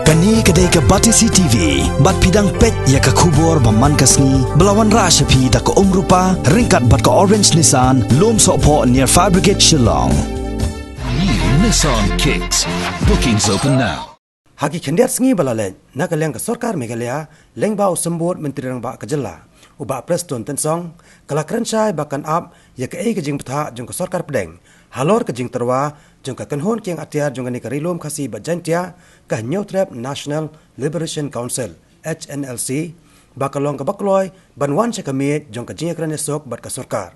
Kani kedai ke Batisi TV, bat pidang pet ya ke kubur baman kasni, belawan rashapi da ke rupa, ringkat bat ke Orange Nissan, lom sokpo near Fire Brigade Shillong. New Nissan Kicks. Bookings open now. Haki kendiat sengi balalen, nak keleng ke Sarkar Meghalaya, leng bau sembut Menteri Rang Bak Kejela. Ubak Preston Tensong, kala kerencai bakan up, ya ke kejing petha jong ke Sarkar Pedeng. Halor kejing terwa, jong ke kenhon kiang atiar jong ni kerilum kasih bajantia, ke New Trap National Liberation Council, HNLC, bakalong ke bakloi, banwan sekamit jong ke jing kerana esok bat ke Sarkar.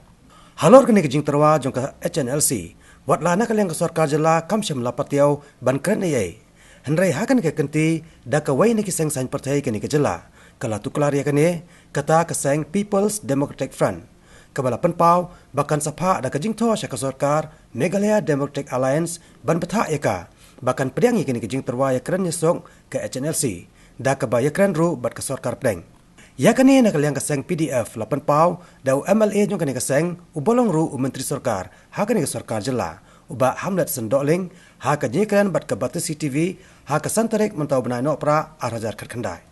Halor kejing terwa jong ke HNLC, buat lana keleng ke Sarkar Jela kam syam lapatiau ban keren ayai. Henry hakan ke kenti da ke wai ni kiseng sain partai ke ni kejela. Kala tuklar ya kene kata keseng People's Democratic Front. Kebala penpau bahkan sapa da ke jingto sya ke Sarkar Meghalaya Democratic Alliance ban betha eka bahkan pediangi kini ke jing terwa ya keren nyesong ke HNLC da ke ba ya keren ru bat ke Sarkar Pedeng. Ya kene nak liang keseng PDF lapan pau da MLA jong kene keseng ubolong ru Menteri Sarkar ha kene ke Sarkar Jela. Uba Hamlet Sendokling ha ke jingkran bat ke Batisi TV ha ke santarik mentau benai nok pra arajar kerkendai.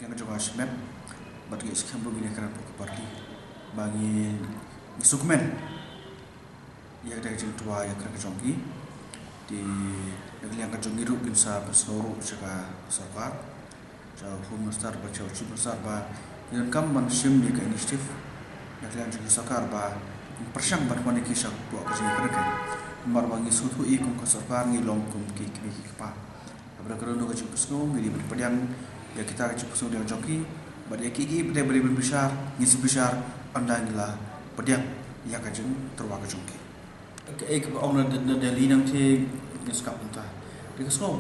Yang juga semen bagi sekian begini kerana parti bagi sukumen yang dari tua yang kerana jonggi di yang kejonggi ru bisa berseluruh jika Sarkar jauh Minister baca Chief Minister bah yang kam manusia ni ke inisiatif yang juga Sarkar bah persiang bermana kisah buat kerja kerana mar bagi suatu ikut ke Sarkar ni longkum ki kepa berkerana kerja pesno jadi berpediang ya kita cukup sudah joki pada kiki pada beri besar ngisi besar anda inilah pediang ya kajeng terwaga joki ke orang dari nanti ngeskap entah di kesuatu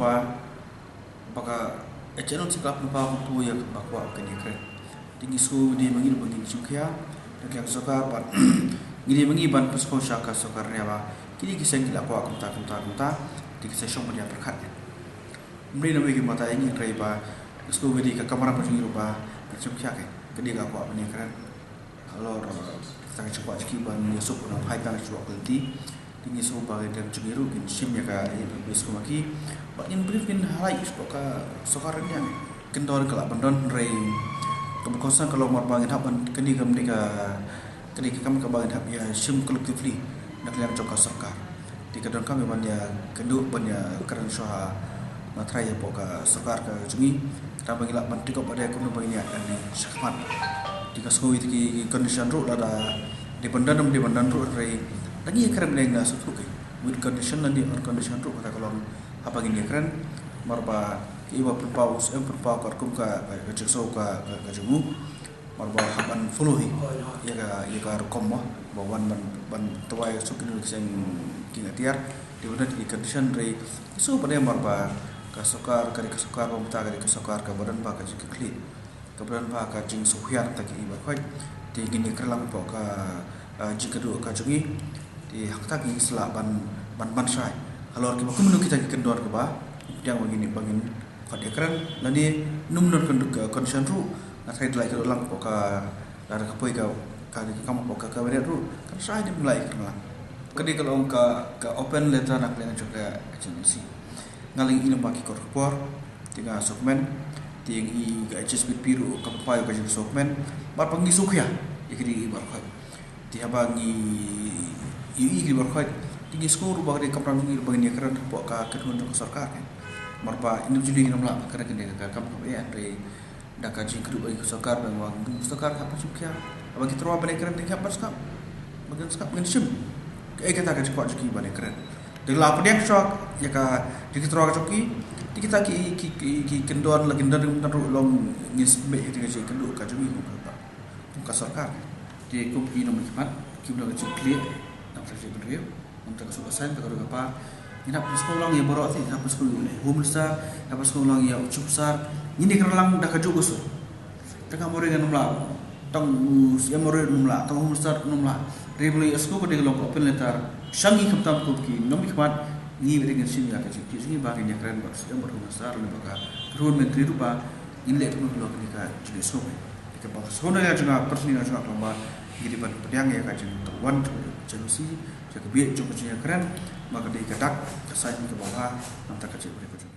baka channel sikap lupa tu ya bakwa kini keren tinggi su di mengin mengin jokia dan yang sokar ban gini mengi ban pesko syaka sokarnya ba kini kisah gila kwa kenta di kisah syong punya berkat mri nabi ki mata ini raiba Sekolah beri ke kamar apa sendiri rupa macam siapa ke? Kedai aku apa ni kan? Kalau kita cuba cekik ban yusuf nak hai kan cuba kelti, tinggi sebuah bagai dan cegiru kan sim ya ka besok lagi. Bagian brief kan halai sebuah sokaran yang kendor kelak bandon rei. Kemudian kalau mau bangin haban kedai kami ke bangin hab ya sim collectively nak lihat cokak Sarkar. Di kedon kami banyak kedua banyak keren soha matrai ya poka Sarkar ke cumi. Kita bagi lah bantu kau pada ekonomi bagi niat dan syakmat. Jika sekolah itu condition root ada di bandan root dari lagi kerana mereka suatu ke with condition dan di condition root kata kalau apa gini keren marba iwa perpaus karkum ka kecesau ka jemu marba haban followi ya ka rekom mah bawan ban tuai sukin kisah kinatiar di mana di condition dari isu pada marba kasokar pemerintah kasokar kabaran baka jik kli kabaran baka jing suhyar taki iba khoi ti gini kerlang po ka jikadu ka jungi di hakta gi sela ban sai kalau ki baku kita kendor ke ba yang begini bangin kode keren lani num non condition ru na sai lai ke lang po ka dar ka poi ka kamu po ka kabaret ru kan sai di mulai kerlang kedi kalau ka open letter nak dengan juga agency ngaling ilang baki korpor tiga sokmen tiang i ga HSB piru kapai ka sokmen bar pangi sukya ikri bar khoi ti habangi ikri bar khoi tingi skor ba de kapran ngi ba ni karan po ka kedun ko Sarkar marba ini juli namla kara kene ka kam ko ya re da ka jing kedu ba ko Sarkar bang wang Sarkar ka sukya abang kita ro ba ne karan ni ka paskap bagan skap ngen sim kata ka cepat ki ba ne karan Dengan apa dia shock, ya ka di kita orang joki, di kita ki kendor lagi kendor long ngisbe itu kerja kendor kajumi muka Sarkar, di kup ini nomor empat, kita dah kerja clear, nak kerja berdua, untuk kesukasan tak ada apa, ini apa sekolah yang baru sih, apa sekolah home minister, apa sekolah yang ucup besar, ini kerlang dah kerja gusur, tengah orang yang nomor tang yang orang nomor tang home minister nomor Rebeli sekolah dia kalau open letter, shangi kamtam kuki, nomi kemat ni dengan sini akan cik, sini bagi ni keren bos, yang berhubungan lembaga perhubungan menteri rupa ini lek pun belum nikah jadi sobat. Jika bos sebenarnya juga personil juga lomba jadi pediang ya kajian terwan, jelusi, jaga biar cukup keren, maka dia kedak kesan ke bawah nanti kecil berikutnya.